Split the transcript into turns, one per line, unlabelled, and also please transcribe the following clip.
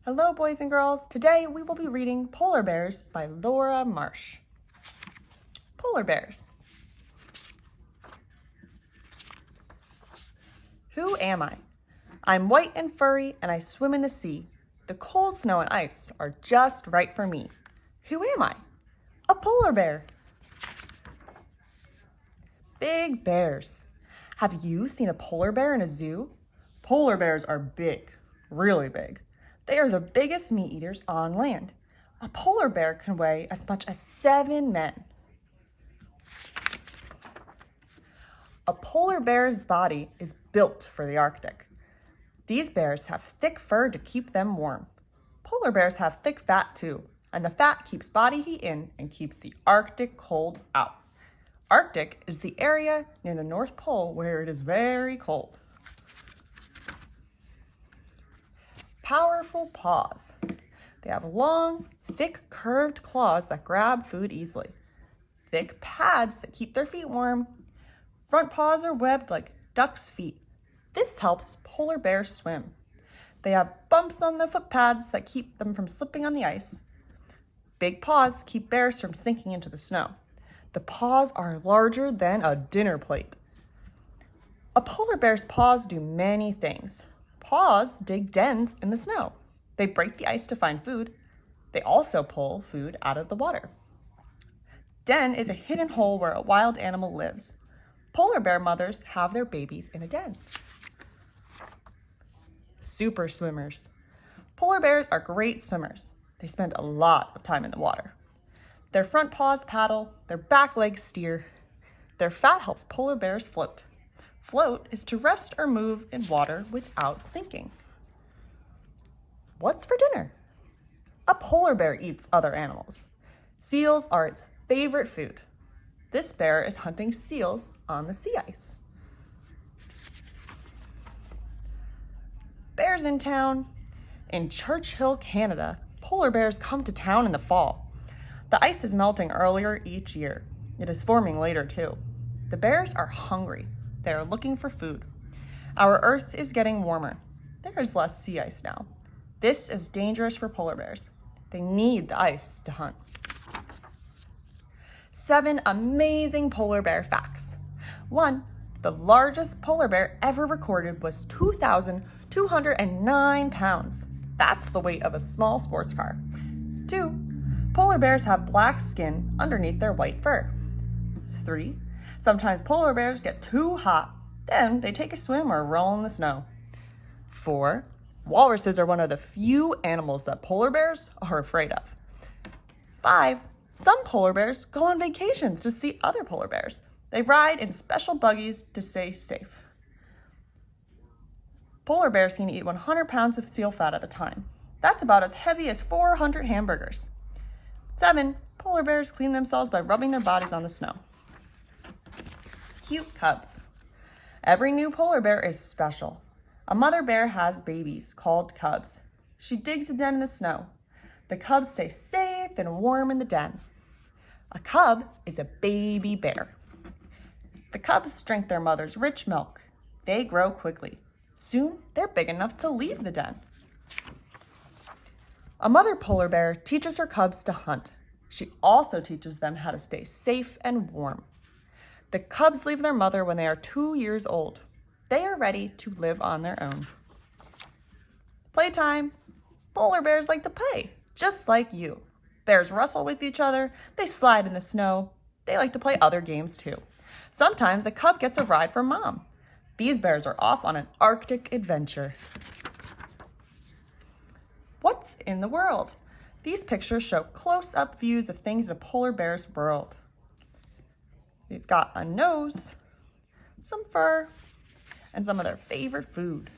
Hello, boys and girls. Today we will be reading Polar Bears by Laura Marsh. Polar bears. Who am I? I'm white and furry and I swim in the sea. The cold snow and ice are just right for me. Who am I? A polar bear. Big bears. Have you seen a polar bear in a zoo? Polar bears are big, really big. They are the biggest meat eaters on land. A polar bear can weigh as much as 7 men. A polar bear's body is built for the Arctic. These bears have thick fur to keep them warm. Polar bears have thick fat too, and the fat keeps body heat in and keeps the Arctic cold out. Arctic is the area near the North Pole where it is very cold. Powerful paws. They have long, thick, curved claws that grab food easily. Thick pads that keep their feet warm. Front paws are webbed like duck's feet. This helps polar bears swim. They have bumps on the foot pads that keep them from slipping on the ice. Big paws keep bears from sinking into the snow. The paws are larger than a dinner plate. A polar bear's paws do many things. Paws dig dens in the snow. They break the ice to find food. They also pull food out of the water. Den is a hidden hole where a wild animal lives. Polar bear mothers have their babies in a den. Super swimmers. Polar bears are great swimmers. They spend a lot of time in the water. Their front paws paddle, their back legs steer. Their fat helps polar bears float. Float is to rest or move in water without sinking. What's for dinner? A polar bear eats other animals. Seals are its favorite food. This bear is hunting seals on the sea ice. Bears in town. In Churchill, Canada, polar bears come to town in the fall. The ice is melting earlier each year. It is forming later too. The bears are hungry. They are looking for food. Our Earth is getting warmer. There is less sea ice now. This is dangerous for polar bears. They need the ice to hunt. 7 amazing polar bear facts. 1, the largest polar bear ever recorded was 2,209 pounds. That's the weight of a small sports car. 2, polar bears have black skin underneath their white fur. 3, sometimes polar bears get too hot. Then they take a swim or roll in the snow. 4, walruses are one of the few animals that polar bears are afraid of. 5, some polar bears go on vacations to see other polar bears. They ride in special buggies to stay safe. Polar bears can eat 100 pounds of seal fat at a time. That's about as heavy as 400 hamburgers. 7, polar bears clean themselves by rubbing their bodies on the snow. Cute cubs. Every new polar bear is special. A mother bear has babies called cubs. She digs a den in the snow. The cubs stay safe and warm in the den. A cub is a baby bear. The cubs drink their mother's rich milk. They grow quickly. Soon, they're big enough to leave the den. A mother polar bear teaches her cubs to hunt. She also teaches them how to stay safe and warm. The cubs leave their mother when they are 2 years old. They are ready to live on their own. Playtime. Polar bears like to play, just like you. Bears wrestle with each other. They slide in the snow. They like to play other games too. Sometimes a cub gets a ride from mom. These bears are off on an Arctic adventure. What's in the world? These pictures show close-up views of things in a polar bear's world. We've got a nose, some fur, and some of their favorite food.